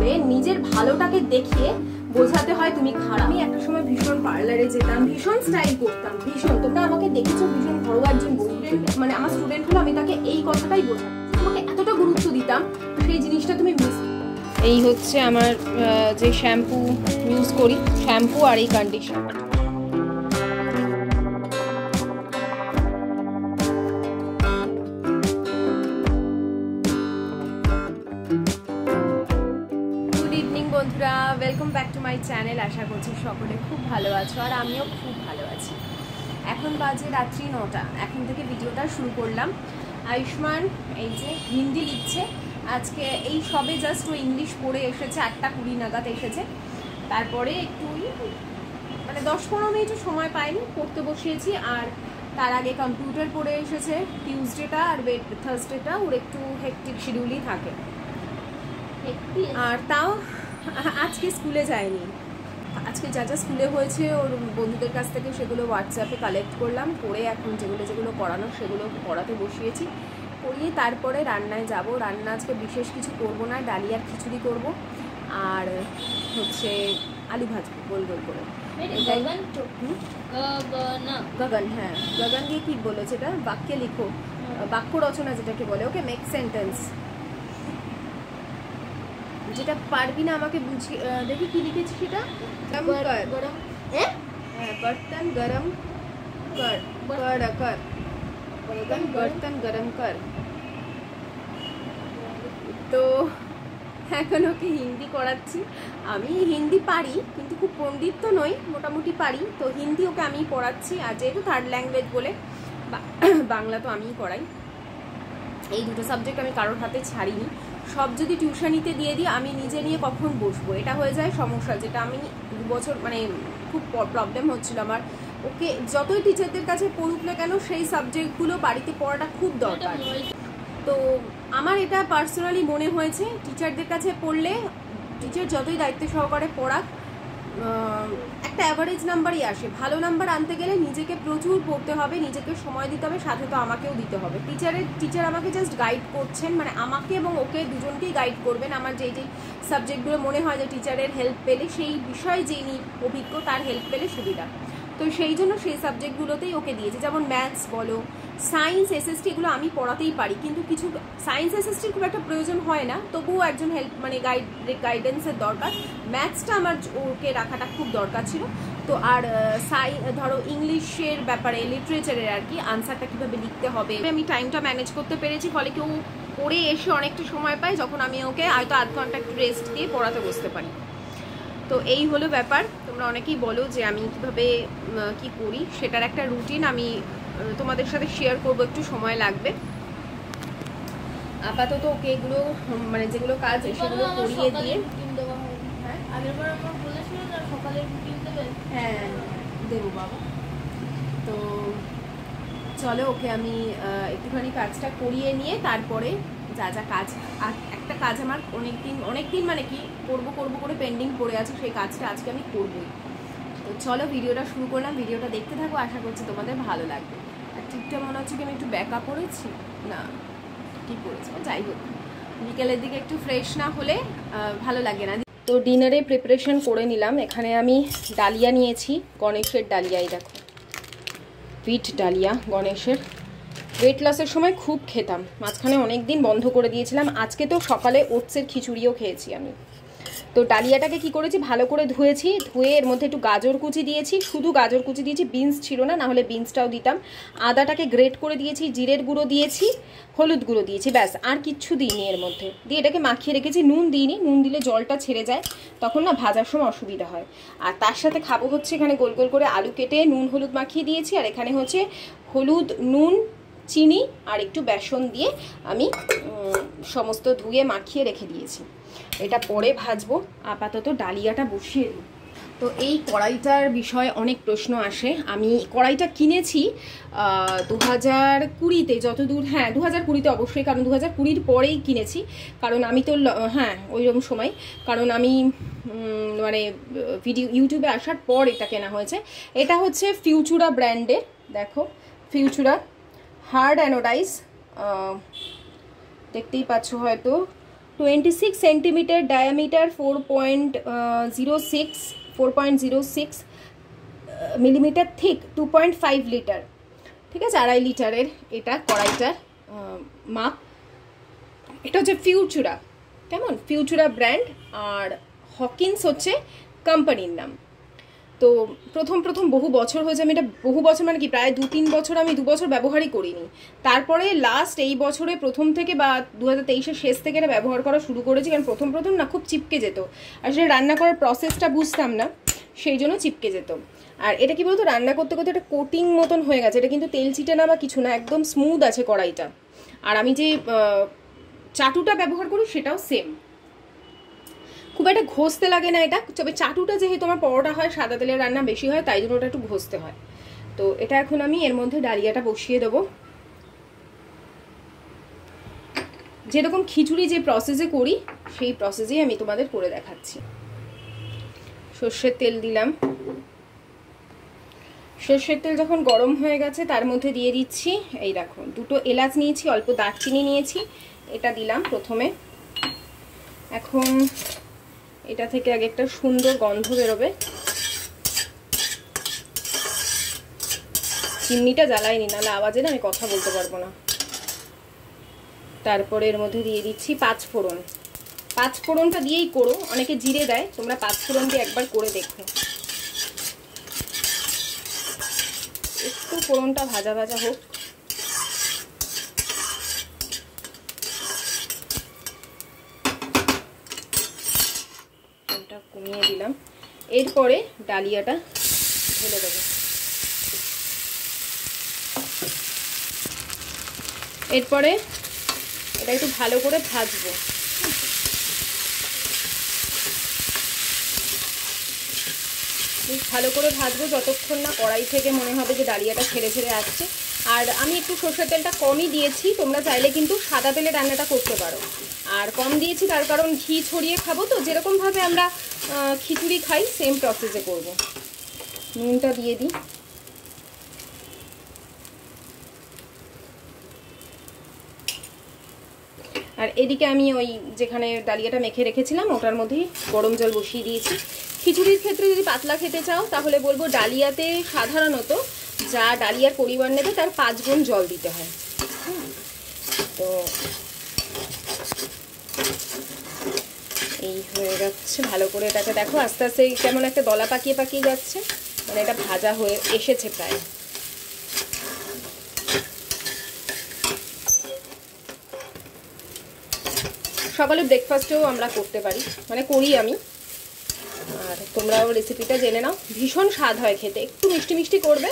করে নিজের ভালোটাকে দেখিয়ে বোঝাতে হয় তুমি খারাপ। আমি একটা সময় ভীষণ পার্লারে যেতাম, ভীষণ স্টাইল করতাম, ভীষণ। তোমরা আমাকে দেখেছো ভীষণ ঘরোয়া একজন স্টুডেন্ট, মানে আমার স্টুডেন্ট হলো আমি তাকে এই কথাটাই বোঝাতাম, তোমাকে এতটা গুরুত্ব দিতাম, সেই জিনিসটা তুমি মিস। এই হচ্ছে আমার যে শ্যাম্পু ইউজ করি, শ্যাম্পু আর এই কন্ডিশনার। বন্ধুরা, welcome back to my channel. আশা করছি সকলে খুব ভালো আছো আর আমিও খুব ভালো আছি। এখন বাজে রাত্রি 9টা। এখন থেকে ভিডিওটা শুরু করলাম। আয়ুষ্মান এই যে হিন্দি লিখছে আজকে, এই সবে জাস্ট ও ইংলিশ পড়ে এসেছে, 8:20 নাগাদ এসেছে। তারপরে একটু মানে 10-15 মিনিটও সময় পাইনি, পড়তে বসিয়েছি। আর তার আগে কম্পিউটার পড়ে এসেছে। টিউসডেটা আর থার্সডেটা ওর একটু হেক্টিক শিডিউলই থাকে, আর তাও আজকে স্কুলে যায়নি। আজকে যা যা স্কুলে হয়েছে ওর বন্ধুদের কাছ থেকে সেগুলো হোয়াটসঅ্যাপে কালেক্ট করলাম, করে এখন যেগুলো করানো সেগুলো পড়াতে বসিয়েছি। পড়িয়ে তারপরে রান্নায় যাব। রান্না আজকে বিশেষ কিছু করব না, ডালিয়ার খিচুড়ি করব আর হচ্ছে আলু ভাজবো গোল গোল করে। গগন, হ্যাঁ গগন দিয়ে কি বলেছে এটা, বাক্যে লিখো, বাক্য রচনা যেটাকে বলে। ওকে, মেক সেন্টেন্স। যেটা পারবি না আমাকে বুঝিয়ে দেখি কি লিখেছি সেটা। बर्तन गरम कर, बर्तन गरम कर। তো এখন ওকে হিন্দি করাচ্ছি। আমি হিন্দি পারি কিন্তু খুব পণ্ডিত তো নই, মোটামুটি পারি। তো হিন্দি ওকে আমি পড়াচ্ছি, আর যেহেতু থার্ড ল্যাঙ্গুয়েজ বলে বাংলা তো আমিই করাই। এই দুটো সাবজেক্ট আমি কারোর হাতে ছাড়িনি। সব যদি টিউশনিতে দিয়ে দিই, আমি নিজে নিয়ে কখন বসবো, এটা হয়ে যায় সমস্যা। যেটা আমি 2 বছর মানে খুব প্রবলেম হচ্ছিল আমার। ওকে যতই টিচারদের কাছে পড়ুক না কেন, সেই সাবজেক্টগুলো বাড়িতে পড়াটা খুব দরকার। তো আমার এটা পার্সোনালি মনে হয়েছে, টিচারদের কাছে পড়লে টিচার যতই দায়িত্ব সহকারে পড়াক, একটা অ্যাভারেজ নাম্বারই আসে। ভালো নাম্বার আনতে গেলে নিজেকে প্রচুর পড়তে হবে, নিজেকে সময় দিতে হবে, সাথে তো আমাকেও দিতে হবে। টিচার আমাকে জাস্ট গাইড করছেন, মানে আমাকে এবং ওকে দুজনকেই গাইড করবেন। আমার যেই সাবজেক্টগুলো মনে হয় যে টিচারের হেল্প পেলে, সেই বিষয়ে যিনি অভিজ্ঞ তার হেল্প পেলে সুবিধা, তো সেই জন্য সেই সাবজেক্টগুলোতেই ওকে দিয়েছে। যেমন ম্যাথস বলো, সায়েন্স, এসএসটি, এগুলো আমি পড়াতেই পারি, কিন্তু কিছু সায়েন্স এসএসটির খুব একটা প্রয়োজন হয় না, তবুও একজন হেল্প মানে গাইডেন্সের দরকার। ম্যাথসটা আমার ওকে রাখাটা খুব দরকার ছিল। তো আর ধরো ইংলিশের ব্যাপারে, লিটারেচারের আর কি, আনসারটা কীভাবে লিখতে হবে, আমি টাইমটা ম্যানেজ করতে পেরেছি। ফলে কেউ পড়ে এসে অনেকটা সময় পায়, যখন আমি ওকে হয়তো আধ ঘন্টা একটু রেস্ট দিয়ে পড়াতে বসতে পারি। তো এই হলো ব্যাপার। তোমরা অনেকেই বলো যে আমি কিভাবে কি করি, সেটার একটা রুটিন আমি তোমাদের সাথে শেয়ার করব, একটু সময় লাগবে। আপাতত ওকে এগুলো মানে যেগুলো কাজ সেগুলো করিয়ে দিয়ে, হ্যাঁ দেবো বাবা। তো চলো ওকে আমি একটুখানি কাজটা করিয়ে নিয়ে তারপরে যা যা কাজ, আর একটা কাজ আমার অনেকদিন মানে কি করবো করে পেন্ডিং পড়ে আছে, সেই কাজটা আজকে আমি করবই। তো চলো ভিডিওটা শুরু করলাম, ভিডিওটা দেখতে থাকো, আশা করছি তোমাদের ভালো লাগবে। আর ঠিকঠাক মনে হচ্ছে কি আমি একটু ব্যাকা পড়েছি না, কি পড়েছি, যাই হোক বিকেলের দিকে একটু ফ্রেশ না হলে ভালো লাগে না। তো ডিনারে প্রিপারেশন করে নিলাম। এখানে আমি ডালিয়া নিয়েছি, গণেশের ডালিয়াই দেখো, পিঠ ডালিয়া গণেশের। ওয়েট লসের সময় খুব খেতাম, মাঝখানে অনেক দিন বন্ধ করে দিয়েছিলাম। আজকে তো সকালে ওটসের খিচুড়িও খেয়েছি আমি। তো ডালিয়াটাকে কি করেছি, ভালো করে ধুয়েছি, ধুয়ে এর মধ্যে একটু গাজর কুচি দিয়েছি, শুধু গাজর কুচি দিয়েছি, বিনস ছিল না, নাহলে বিনসটাও দিতাম। আদাটাকে গ্রেট করে দিয়েছি, জিরের গুঁড়ো দিয়েছি, হলুদ গুঁড়ো দিয়েছি, ব্যাস আর কিচ্ছু দিইনি এর মধ্যে। দিয়ে এটাকে মাখিয়ে রেখেছি, নুন দিইনি, নুন দিলে জলটা ছেড়ে যায়, তখন না ভাজার সময় অসুবিধা হয়। আর তার সাথে খাবো হচ্ছে, এখানে গোল গোল করে আলু কেটে নুন হলুদ মাখিয়ে দিয়েছি, আর এখানে হচ্ছে হলুদ, নুন, চিনি আর একটু বেসন দিয়ে আমি সমস্ত ধুয়ে মাখিয়ে রেখে দিয়েছি। এটা পরে ভাজবো, আপাতত ডালিয়াটা বসিয়ে দিই। তো এই কড়াইটার বিষয়ে অনেক প্রশ্ন আসে। আমি কড়াইটা কিনেছি 2020-তে, যতদূর, হ্যাঁ 2020-তে অবশ্যই, কারণ 2020-র পরেই কিনেছি, কারণ আমি তো হ্যাঁ ওইরকম সময়, কারণ আমি মানে ইউটিউবে আসার পর এটা কেনা হয়েছে। এটা হচ্ছে ফিউচুরা ব্র্যান্ডের, দেখো ফিউচুরা হার্ড অ্যানোডাইজ, দেখতেই পাচ্ছ হয়তো, 26 centimetre diameter, 4.06 millimetre thick, 2.5 litre, ঠিক আছে, 2.5 লিটারের এটা কড়াইটার মাপ। এটা হচ্ছে ফিউচুরা, কেমন, ফিউচুরা ব্র্যান্ড, আর হকিন্স হচ্ছে কোম্পানির নাম। তো প্রথম বহু বছর হয়েছে, আমি এটা বহু বছর মানে কি প্রায় 2-3 বছর, আমি 2 বছর ব্যবহারই করিনি। তারপরে লাস্ট এই বছরে প্রথম থেকে বা 2023-এর শেষ থেকে এটা ব্যবহার করা শুরু করেছি, কারণ প্রথম না খুব চিপকে যেত, আসলে রান্না করার প্রসেসটা বুঝতাম না, সেই জন্য চিপকে যেত। আর এটা কি বলতো, রান্না করতে করতে একটা কোটিং মতন হয়ে গেছে, এটা কিন্তু তেল চিটে না বা কিছু না, একদম স্মুথ আছে কড়াইটা। আর আমি যে চাটুটা ব্যবহার করি সেটাও সেম, খুব একটা ঘষতে লাগে না এটা। তবে চাটুটা যেহেতু আমার পরোটা হয়, সাদা তেলের রান্না বেশি হয়, তাই জন্য ওটা একটু ঘষতে হয়। তো এটা এখন আমি এর মধ্যে ডালিয়াটা বসিয়ে দেবো। যেরকম খিচুড়ি যে প্রসেসে করি সেই প্রসেসেই আমি তোমাদের করে দেখাচ্ছি। সর্ষের তেল দিলাম, সর্ষের তেল যখন গরম হয়ে গেছে তার মধ্যে দিয়ে দিচ্ছি, এই দেখো 2টো এলাচ নিয়েছি, অল্প দারচিনি নিয়েছি, এটা দিলাম প্রথমে। এখন এটা থেকে আগে একটা সুন্দর গন্ধ বেরোবে। চিমনিটা জ্বালাইনি, নাহলে আওয়াজে না আমি কথা বলতে পারবো না। তারপরে এর মধ্যে দিয়ে দিচ্ছি 5 ফোড়ন। 5 ফোড়নটা দিয়েই করো, অনেকে জিরে দেয়, তোমরা 5 ফোড়ন দিয়ে একবার করে দেখো। একটু ফোড়নটা ভাজা ভাজা হোক। কমিয়ে দিলাম। এরপরে ডালিয়াটা ঢেলে দেবো। এরপরে এটা একটু ভালো করে ভাজবো। ভালো করে ভাজবো যতক্ষণ না কড়াই থেকে মনে হবে যে ডালিয়াটা ছেড়ে ছেড়ে আসছে। আর আমি একটু সরষের তেলটা কমই দিয়েছি, তোমরা চাইলে কিন্তু সাদা তেলে রান্নাটা করতে পারো। আর কম দিয়েছি তার কারণ ঘি ছড়িয়ে খাবো তো, যেরকমভাবে আমরা খিচুড়ি খাই সেম প্রসেসে করব। নুনটা দিয়ে দিই। আর এদিকে আমি ওই যেখানে ডালিয়াটা মেখে রেখেছিলাম ওটার মধ্যেই গরম জল বসিয়ে দিয়েছি। খিচুড়ির ক্ষেত্রে যদি পাতলা খেতে চাও তাহলে বলবো ডালিয়াতে সাধারণত যা ডালিয়ার পরিমাণ নেবে তার 5 গুণ জল দিতে হয়। তো এই হয়ে যাচ্ছে, ভালো করে এটাকে দেখো আস্তে আস্তে কেমন একটা দলা পাকিয়ে পাকিয়ে যাচ্ছে, মানে এটা ভাজা হয়ে এসেছে প্রায়। সকালে ব্রেকফাস্টেও আমরা করতে পারি, মানে করি আমি। আর তোমরাও রেসিপিটা জেনে নাও, ভীষণ স্বাদ হয় খেতে, একটু মিষ্টি মিষ্টি করবে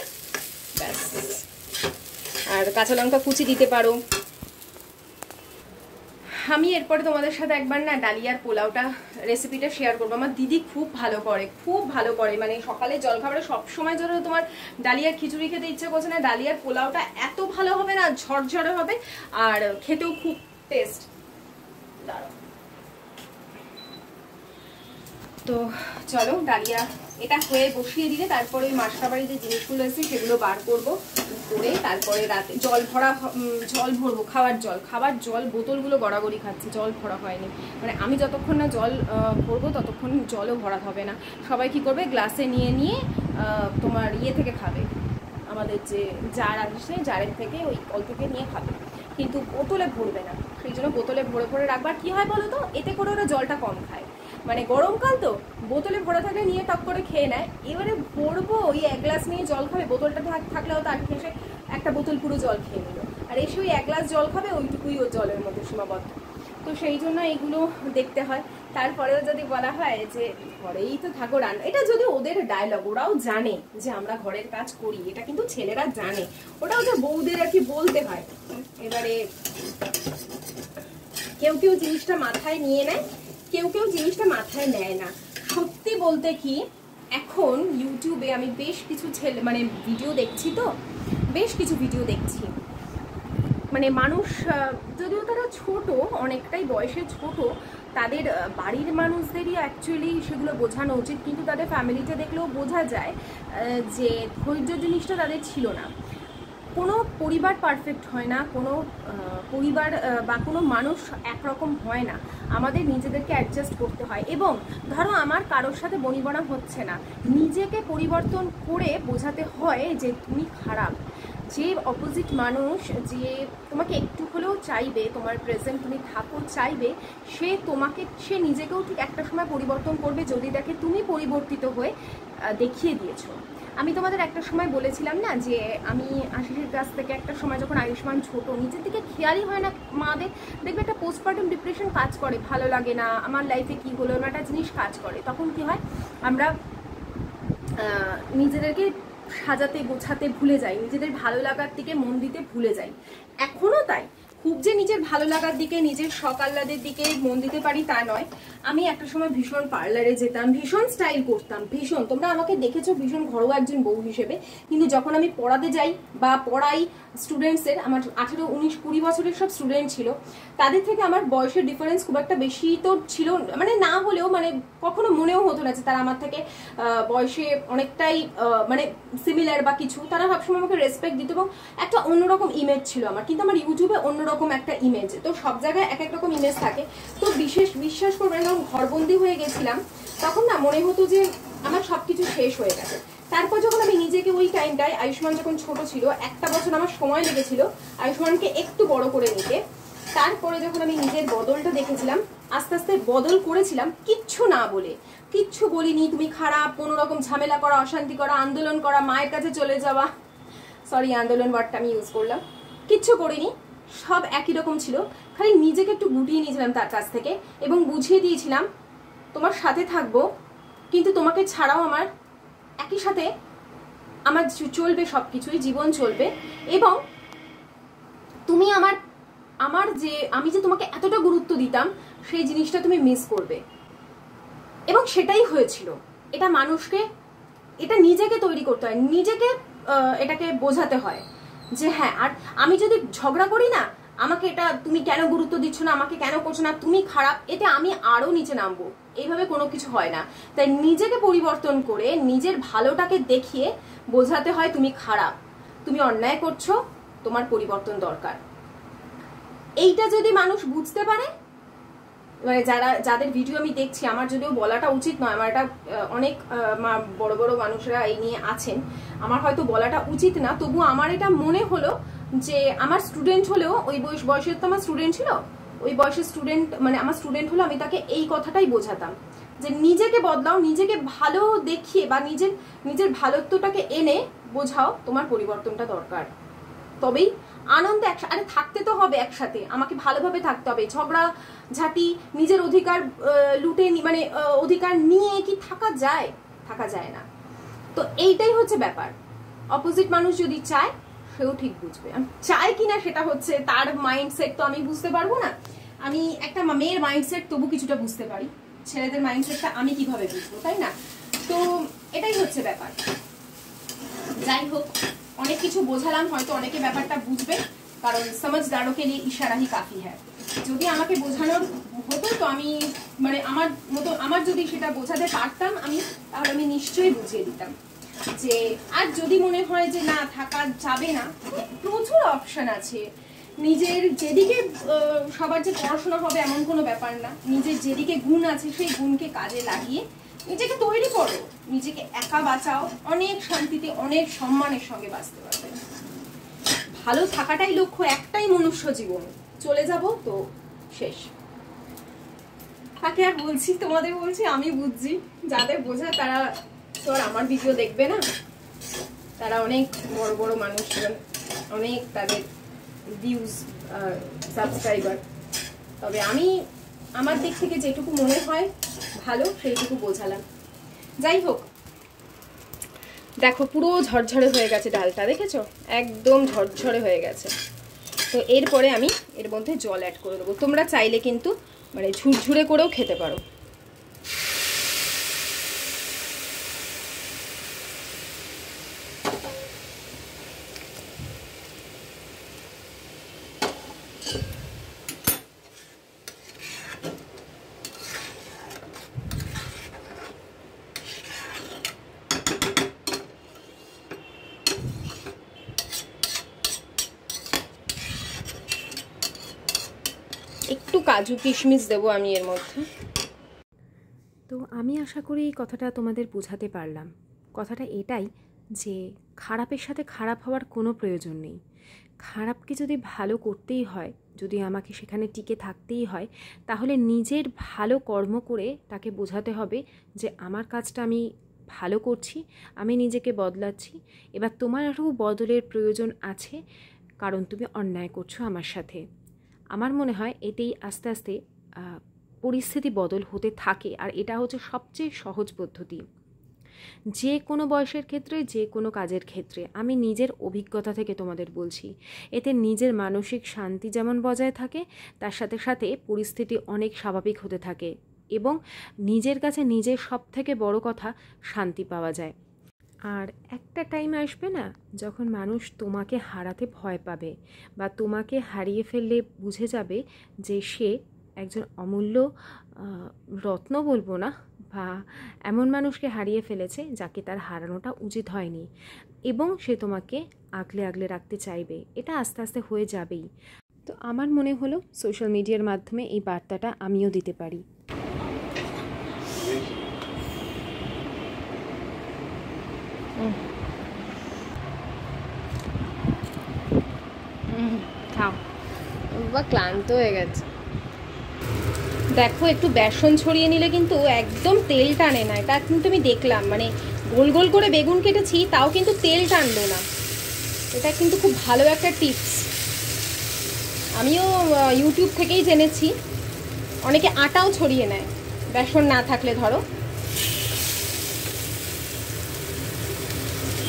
ব্যাস। আর কাঁচা লঙ্কা কুচি দিতে পারো। আমি এরপরে তোমাদের সাথে একবার না ডালিয়ার পোলাওটা রেসিপিটা শেয়ার করবো। আমার দিদি খুব ভালো করে, মানে সকালে জলখাবারে সবসময় ধরো তোমার ডালিয়ার খিচুড়ি খেতে ইচ্ছে করছে না, ডালিয়ার পোলাওটা এত ভালো হবে না, ঝরঝরে হবে আর খেতেও খুব টেস্ট। তো চলো ডালিয়া এটা হয়ে বসিয়ে দিলে তারপরে ওই মাসকাবাড়ি যে জিনিসগুলো আছে সেগুলো বার করবো, করে তারপরে রাতে জল ভরবো। খাবার জল বোতলগুলো গড়াগড়ি খাচ্ছে, জল ভরা হয়নি। মানে আমি যতক্ষণ না জল ভরবো ততক্ষণ জলও ভরা হবে না। সবাই কি করবে, গ্লাসে নিয়ে তোমার ইয়ে থেকে খাবে, আমাদের যে জার আসে জারের থেকে ওই কল থেকে নিয়ে খাবে, কিন্তু বোতলে ভরবে না। সেই জন্য বোতলে ভরে রাখবার কি হয় বলো তো, এতে করে ওরা জলটা কম খায়। মানে গরমকাল তো বোতলে ভরা থাকলে নিয়ে টক করে খেয়ে নেয়। এবারে ভরবো, ওই 1 গ্লাস নিয়ে জল খাবে, বোতলটা থাকলেও তার এসে একটা বোতল পুরো জল খেয়ে নিল, আর এসে ওই 1 গ্লাস জল খাবে, ওইটুকুই ওর জলের মধ্যে সীমাবদ্ধ। তো সেই জন্য এইগুলো দেখতে হয়। তারপরেও যদি বলা হয় যে ঘরেই তো থাকো রান্না, এটা যদি ওদের ডায়লগ, ওরাও জানে যে আমরা ঘরের কাজ করি, এটা কিন্তু ছেলেরা জানে, ওটাও যে বউদের আর কি বলতে হয়। এবারে কেউ জিনিসটা মাথায় নিয়ে নেয়, কেউ জিনিসটা মাথায় নেয় না। সত্যি বলতে কি, এখন ইউটিউবে আমি বেশ কিছু ভিডিও দেখছি, তো বেশ কিছু ভিডিও দেখছি, মানে মানুষ যদিও তারা ছোট, অনেকটাই বয়সে ছোট, তাদের বাড়ির মানুষদেরই অ্যাকচুয়ালি সেগুলো বোঝানো উচিত, কিন্তু তাদের ফ্যামিলিতে দেখলেও বোঝা যায় যে ধৈর্য জিনিসটা তাদের ছিল না। কোনো পরিবার পারফেক্ট হয় না, কোনো পরিবার বা কোনো মানুষ একরকম হয় না, আমাদের নিজেদেরকে অ্যাডজাস্ট করতে হয়। এবং ধরো আমার কারোর সাথে বনিবনা হচ্ছে না, নিজেকে পরিবর্তন করে বোঝাতে হয় যে তুমি খারাপ। যে অপোজিট মানুষ যে তোমাকে একটু হলেও চাইবে, তোমার প্রেজেন্ট তুমি থাকো চাইবে, সে নিজেকেও ঠিক একটা সময় পরিবর্তন করবে যদি দেখে তুমি পরিবর্তিত হয়ে দেখিয়ে দিয়েছো। আমি তোমাদের একটা সময় বলেছিলাম না যে আমি আশিসের কাছ থেকে একটা সময় যখন আয়ুষ্মান ছোট, নিজের দিকে খেয়ালই হয় না মাদের, দেখবে একটা পোস্টপার্টাম ডিপ্রেশন কাজ করে, ভালো লাগে না, আমার লাইফে কি হলো, একটা জিনিস কাজ করে। তখন কি হয়, আমরা নিজেদেরকে সাজাতে গোছাতে ভুলে যাই, নিজেদের ভালো লাগার দিকে মন দিতে ভুলে যাই। এখনও তাই, খুব যে নিজের ভালো লাগার দিকে, নিজের শখ আহ্লাদের দিকে মন দিতে পারি তা নয়। আমি একটা সময় ভীষণ পার্লারে যেতাম, ভীষণ স্টাইল করতাম, ভীষণ, তোমরা আমাকে দেখেছো ভীষণ ঘরোয়া একজন বউ হিসেবে। কিন্তু যখন আমি পড়াতে যাই বা পড়াই স্টুডেন্টসের, আমার 18, 19, 20 বছরের সব স্টুডেন্ট ছিল, তাদের থেকে আমার বয়সের ডিফারেন্স খুব একটা বেশি তো ছিল মানে না হলেও, মানে কখনো মনেও হতো না যে তারা আমার থেকে বয়সে অনেকটাই মানে সিমিলার বা কিছু। তারা সবসময় আমাকে রেসপেক্ট দিত এবং একটা অন্যরকম ইমেজ ছিল আমার। কিন্তু আমার ইউটিউবে অন্যরকম একটা ইমেজ, তো সব জায়গায় এক এক রকম ইমেজ থাকে। তো বিশ্বাস করবেন, যখন ঘরবন্দি হয়ে গেছিলাম তখন না মনে হতো যে আমার সবকিছু শেষ হয়ে গেছে। তারপর যখন আমি নিজেকে, ওই টাইমটায় আয়ুষ্মান যখন ছোট ছিল, 1টা বছর আমার সময় লেগেছিল আয়ুষ্মানকে একটু বড় করে নিতে। তারপরে যখন আমি নিজের বদলটা দেখেছিলাম, আস্তে আস্তে বদল করেছিলাম, কিচ্ছু না বলে, কিচ্ছু বলিনি তুমি খারাপ, কোনো রকম ঝামেলা করা, অশান্তি করা, আন্দোলন করা, মায়ের কাছে চলে যাওয়া, সরি আন্দোলন ওয়ার্ডটা আমি ইউজ করলাম, কিচ্ছু করিনি, সব একই রকম ছিল। খালি নিজেকে একটু গুটিয়ে নিয়েছিলাম তার কাছ থেকে এবং বুঝিয়ে দিয়েছিলাম তোমার সাথে থাকবো, কিন্তু তোমাকে ছাড়াও আমার একই সাথে আমার চলবে, সব কিছুই জীবন চলবে। এবং তুমি আমি যে তোমাকে এতটা গুরুত্ব দিতাম সেই জিনিসটা তুমি মিস করবে। এবং সেটাই হয়েছিল। এটা মানুষকে, এটা নিজেকে তৈরি করতে হয়, নিজেকে এটাকে বোঝাতে হয় যে হ্যাঁ, আর আমি যদি ঝগড়া করি না, আমাকে এটা তুমি কেন গুরুত্ব দিচ্ছ না, আমাকে কেন করছো না, তুমি খারাপ, এতে আমি আরো নিচে নামবো, এইভাবে কোনো কিছু হয় না। তাই নিজেকে পরিবর্তন করে নিজের ভালোটাকে দেখিয়ে বোঝাতে হয় তুমি খারাপ, তুমি অন্যায় করছো, তোমার পরিবর্তন দরকার। এইটা যদি মানুষ বুঝতে পারে, মানে যাদের ভিডিও আমি দেখছি, আমার যদিও বলাটা উচিত নয়, আমার এটা অনেক বড় বড় মানুষরা এই নিয়ে আছেন, আমার হয়তো বলাটা উচিত না, তবু আমার এটা মনে হলো যে আমার স্টুডেন্ট হলেও, ওই বয়সের তো আমার স্টুডেন্ট ছিল, ওই বয়সের স্টুডেন্ট মানে আমার স্টুডেন্ট হলো, আমি তাকে এই কথাটাই বোঝাতাম যে নিজেকে বদলাও, নিজেকে ভালো দেখিয়ে বা নিজের ভালোত্বটাকে এনে বোঝাও তোমার পরিবর্তনটা দরকার। তবেই আনন্দে আরে থাকতে তো হবে একসাথে, আমাকে ভালোভাবে থাকতে হবে। ঝগড়া ঝাঁটি, নিজের অধিকার লুটে মানে অধিকার নিয়ে কি থাকা যায়? থাকা যায় না। তো এইটাই হচ্ছে ব্যাপার। অপোজিট মানুষ যদি চায়, সেও ঠিক বুঝবে। চায় কিনা সেটা হচ্ছে তার মাইন্ডসেট, তো আমি বুঝতে পারবো না। আমি একটা মেয়ের মাইন্ডসেট তবু কিছুটা বুঝতে পারি, ছেলেদের মাইন্ডসেটটা আমি কিভাবে বুঝবো, তাই না? তো এটাই হচ্ছে ব্যাপার। যাই হোক, অনেক কিছু বোঝালাম, হয়তো অনেকে ব্যাপারটা বুঝবে, কারণ সমঝদারোকে লিয়ে ইশারা হি কাফি হ্যায়। যদি আমাকে বোঝানোর হতো তো আমি মানে আমার যদি সেটা বোঝাতে পারতাম তাহলে আমি নিশ্চয়ই বুঝিয়ে দিতাম যে, আর যদি মনে হয় যে না থাকা যাবে না, প্রচুর অপশন আছে। নিজের যেদিকে সবার যে পড়াশোনা হবে এমন কোনো ব্যাপার না, নিজের যেদিকে গুণ আছে সেই গুণকে কাজে লাগিয়ে নিজেকে তৈরি করো, নিজেকে একা বাঁচাও, অনেক শান্তিতে অনেক সম্মানের সঙ্গে বাঁচতে পারবে। ভালো থাকাটাই লক্ষ্য, একটাই মনুষ্য জীবন, চলে যাব তো শেষ। তাকে আর বলছি, তোমাদের বলছি, আমি বুঝছি, যাদের বোঝা তারা তো আর আমার ভিডিও দেখবে না, তারা অনেক বড় বড় মানুষ, অনেক তাদের ভিউজ, সাবস্ক্রাইবার। তবে আমি আমার দিক থেকে যেটুকু মনে হয় ভালো সেইটুকু বোঝালাম। যাই হোক, দেখো পুরো ঝরঝরে হয়ে গেছে ডালটা, দেখেছো? একদম ঝরঝরে হয়ে গেছে। তো এরপরে আমি এর মধ্যে জল অ্যাড করে দেবো। তোমরা চাইলে কিন্তু মানে ঝুরঝুরে করেও খেতে পারো। কাজু কিশমিশ দেবো আমি এর মধ্যে। তো আমি আশা করি এই কথাটা তোমাদের বোঝাতে পারলাম। কথাটা এটাই যে খারাপের সাথে খারাপ হওয়ার কোনো প্রয়োজন নেই। খারাপকে যদি ভালো করতেই হয়, যদি আমাকে সেখানে টিকে থাকতেই হয়, তাহলে নিজের ভালো কর্ম করে তাকে বোঝাতে হবে যে আমার কাজটা আমি ভালো করছি, আমি নিজেকে বদলাচ্ছি, এবার তোমারও বদলের প্রয়োজন আছে, কারণ তুমি অন্যায় করছো আমার সাথে। আমার মনে হয় এতেই আস্তে আস্তে পরিস্থিতি বদল হতে থাকে, আর এটা হচ্ছে সবচেয়ে সহজ পদ্ধতি যে কোনো বয়সের ক্ষেত্রে, যে কোনো কাজের ক্ষেত্রে। আমি নিজের অভিজ্ঞতা থেকে তোমাদের বলছি, এতে নিজের মানসিক শান্তি যেমন বজায় থাকে, তার সাথে সাথে পরিস্থিতি অনেক স্বাভাবিক হতে থাকে এবং নিজের কাছে নিজের সব থেকে বড় কথা শান্তি পাওয়া যায়। আর একটা টাইম আসবে না, যখন মানুষ তোমাকে হারাতে ভয় পাবে বা তোমাকে হারিয়ে ফেললে বুঝে যাবে যে সে একজন অমূল্য রত্ন বলবো না, বা এমন মানুষকে হারিয়ে ফেলেছে যাকে তার হারানোটা উচিত হয়নি, এবং সে তোমাকে আগলে আগলে রাখতে চাইবে। এটা আস্তে আস্তে হয়ে যাবেই। তো আমার মনে হলো সোশ্যাল মিডিয়ার মাধ্যমে এই বার্তাটা আমিও দিতে পারি। খাও, বা ক্লান্ত হয়ে গেছে। দেখো, একটু বেসন ছড়িয়ে নিলে কিন্তু একদম তেল টানে না। এটা কিন্তু আমি দেখলাম, মানে গোল গোল করে বেগুন কেটেছি, তাও কিন্তু তেল টানলো না। এটা কিন্তু খুব ভালো একটা টিপস, আমিও ইউটিউব থেকেই জেনেছি। অনেকে আটাও ছড়িয়ে নেয় বেসন না থাকলে। ধরো,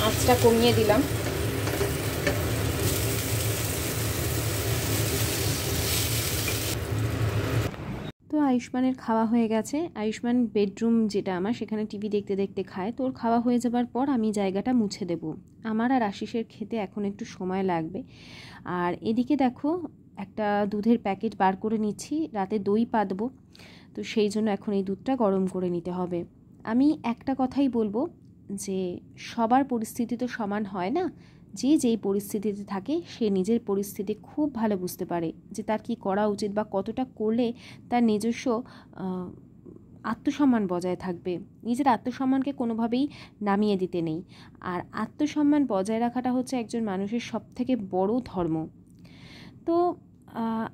আঁচটা কমিয়ে দিলাম। তো আয়ুষ্মানের খাওয়া হয়ে গেছে। আয়ুষ্মান বেডরুম যেটা আমার, সেখানে টিভি দেখতে দেখতে খায়। তোর খাওয়া হয়ে যাবার পর আমি জায়গাটা মুছে দেব। আমার আর আশিসের খেতে এখন একটু সময় লাগবে। আর এদিকে দেখো, একটা দুধের প্যাকেট বার করে নিচ্ছি, রাতে দই পাতবো, তো সেই জন্য এখন এই দুধটা গরম করে নিতে হবে। আমি একটা কথাই বলবো যে সবার পরিস্থিতি তো সমান হয় না। যে যেই পরিস্থিতিতে থাকে সে নিজের পরিস্থিতি খুব ভালো বুঝতে পারে যে তার কি করা উচিত বা কতটা করলে তার নিজস্ব আত্মসম্মান বজায় থাকবে। নিজের আত্মসম্মানকে কোনোভাবেই নামিয়ে দিতে নেই। আর আত্মসম্মান বজায় রাখাটা হচ্ছে একজন মানুষের সবথেকে বড় ধর্ম। তো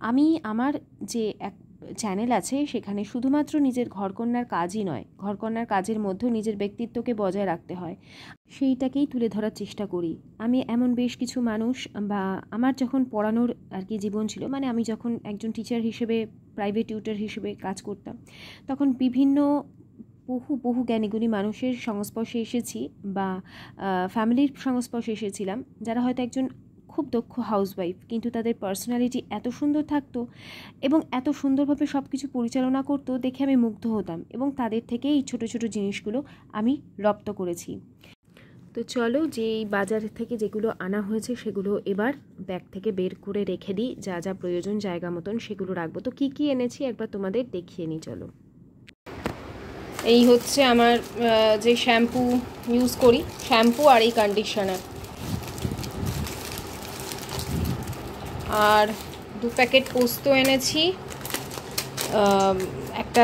আমি আমার যে এক চ্যানেল আছে, সেখানে শুধুমাত্র নিজের ঘরকন্যার কাজই নয়, ঘরকন্যার কাজের মধ্যেও নিজের ব্যক্তিত্বকে বজায় রাখতে হয়, সেইটাকেই তুলে ধরার চেষ্টা করি। আমি এমন বেশ কিছু মানুষ, বা আমার যখন পড়ানোর আর কি জীবন ছিল, মানে আমি যখন একজন টিচার হিসেবে, প্রাইভেট টিউটর হিসেবে কাজ করতাম, তখন বিভিন্ন বহু জ্ঞানীগুণী মানুষের সংস্পর্শে এসেছি, বা ফ্যামিলির সংস্পর্শে এসেছিলাম, যারা হয়তো একজন খুব দক্ষ হাউসওয়াইফ, কিন্তু তাদের পার্সোনালিটি এত সুন্দর থাকতো এবং এত সুন্দরভাবে সব কিছু পরিচালনা করতো, দেখে আমি মুগ্ধ হতাম, এবং তাদের থেকে এই ছোটো ছোটো জিনিসগুলো আমি রপ্ত করেছি। তো চলো, যে এই বাজার থেকে যেগুলো আনা হয়েছে সেগুলো এবার ব্যাগ থেকে বের করে রেখে দিই। যা যা প্রয়োজন জায়গা মতন সেগুলো রাখবো। তো কী কী এনেছি একবার তোমাদের দেখিয়ে নিই, চলো। এই হচ্ছে আমার যে শ্যাম্পু ইউজ করি, শ্যাম্পু আর এই কন্ডিশনার, আর 2 প্যাকেট পোস্ত এনেছি, একটা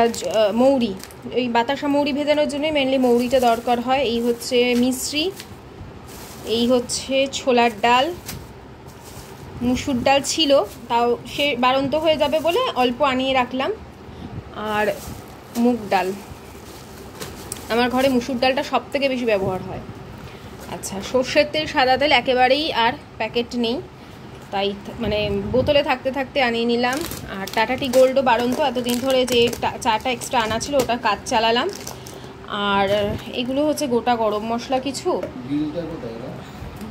মৌরি, এই বাতাসা মৌরি ভেজানোর জন্যই মেনলি মৌরিটা দরকার হয়। এই হচ্ছে মিশ্রি, এই হচ্ছে ছোলার ডাল, মুসুর ডাল ছিল, তাও সে বাড়ন্ত হয়ে যাবে বলে অল্প আনিয়ে রাখলাম, আর মুগ ডাল। আমার ঘরে মুসুর ডালটা সব থেকে বেশি ব্যবহার হয়। আচ্ছা, সর্ষের তেল, সাদা তেল একেবারেই আর প্যাকেট নেই, তাই মানে বোতলে থাকতে থাকতে আনিয়ে নিলাম। আর টাটা টি গোল্ডও বাড়ন্ত, এতদিন ধরে যে চাটা এক্সট্রা আনা ছিল ওটা কাজ চালালাম। আর এগুলো হচ্ছে গোটা গরম মশলা কিছু।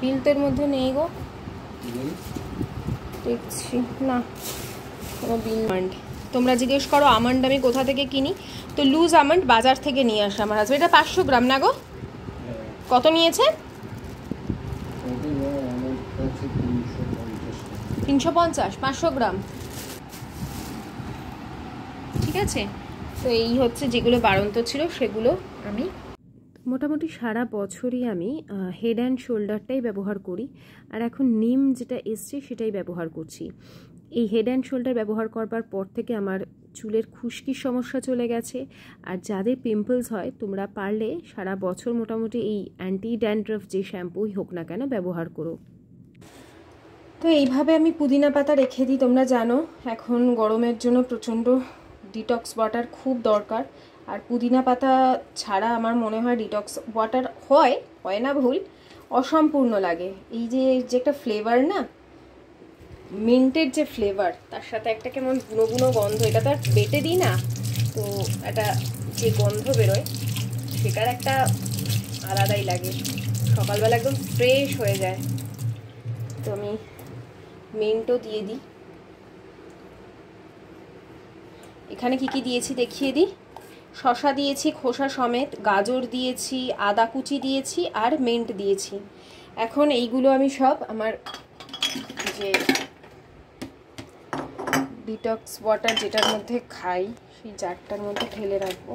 বিলতের মধ্যে নেই গো, দেখছি না কোনো বিল। আমন্ড, তোমরা জিজ্ঞেস করো আমন্ড আমি কোথা থেকে কিনি, তো লুজ আমন্ড বাজার থেকে নিয়ে আসে আমার হাজবেন্ড। এটা 500 গ্রাম না গো? কত নিয়েছে? 350, 500 গ্রাম, ঠিক আছে। তো এই হচ্ছে যেগুলো বাড়ন্ত ছিল সেগুলো আমি মোটামুটি সারা বছরই আমি হেড অ্যান্ড শোল্ডারটাই ব্যবহার করি, আর এখন নিম যেটা এসছে সেটাই ব্যবহার করছি। এই হেড অ্যান্ড শোল্ডার ব্যবহার করবার পর থেকে আমার চুলের খুশকির সমস্যা চলে গেছে। আর যাদের পিম্পলস হয় তোমরা পারলে সারা বছর মোটামুটি এই অ্যান্টি ড্যান্ড্রাফ যে শ্যাম্পুই হোক না কেন ব্যবহার করো। তো এইভাবে আমি পুদিনা পাতা রেখে দিই। তোমরা জানো এখন গরমের জন্য প্রচণ্ড ডিটক্স ওয়াটার খুব দরকার। আর পুদিনা পাতা ছাড়া আমার মনে হয় ডিটক্স ওয়াটার হয় না ভুল, অসম্পূর্ণ লাগে। এই যে একটা ফ্লেভার না, মিন্টের যে ফ্লেভার, তার সাথে একটা কেমন গুঁড়ো গুঁড়ো গন্ধ, এটা তো আর বেটে দিই না, তো একটা যে গন্ধ বেরোয় সেটার একটা আলাদাই লাগে। সকালবেলা একদম ফ্রেশ হয়ে যায়। তো আমি মিন্টও দিয়ে দিই। এখানে কি কি দিয়েছি দেখিয়ে দিই। শসা দিয়েছি খোসা সমেত, গাজর দিয়েছি, আদা কুচি দিয়েছি, আর মিন্ট দিয়েছি। এখন এইগুলো আমি সব আমার যে ডিটক্স ওয়াটার যেটার মধ্যে খাই সেই জারটার মধ্যে ঢেলে রাখবো।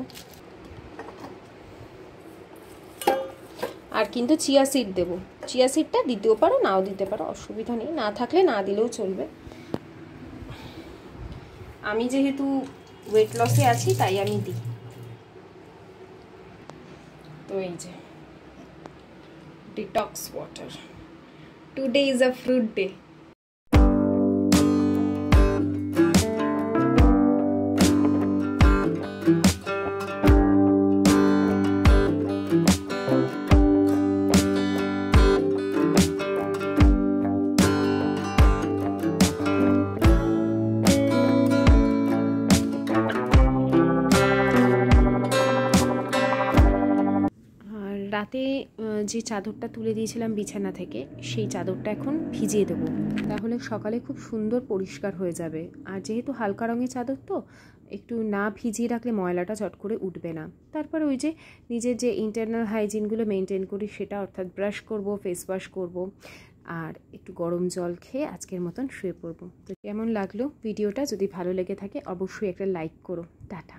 আর কিন্তু চিয়া সিড দেবো। চিয়া সিডটা দিতেও পারো নাও দিতে পারো, অসুবিধা নেই, না থাকলে না দিলেও চলবে। আমি যেহেতু ওয়েট লসে আছি তাই আমি দিই। তো এই যে detox water, today is a fruit day. রাতে যে চাদরটা তুলে দিয়েছিলাম বিছানা থেকে সেই চাদরটা এখন ভিজিয়ে দেবো, তাহলে সকালে খুব সুন্দর পরিষ্কার হয়ে যাবে। আর যেহেতু হালকা রঙের চাদর তো একটু না ভিজিয়ে রাখলে ময়লাটা চট করে উঠবে না। তারপরে ওই যে নিজের যে ইন্টারনাল হাইজিনগুলো মেনটেন করি সেটা, অর্থাৎ ব্রাশ করব, ফেস ওয়াশ করব, আর একটু গরম জল খেয়ে আজকের মতন শুয়ে পড়বো। তো কেমন লাগলো ভিডিওটা? যদি ভালো লেগে থাকে অবশ্যই একটা লাইক করো। টাটা।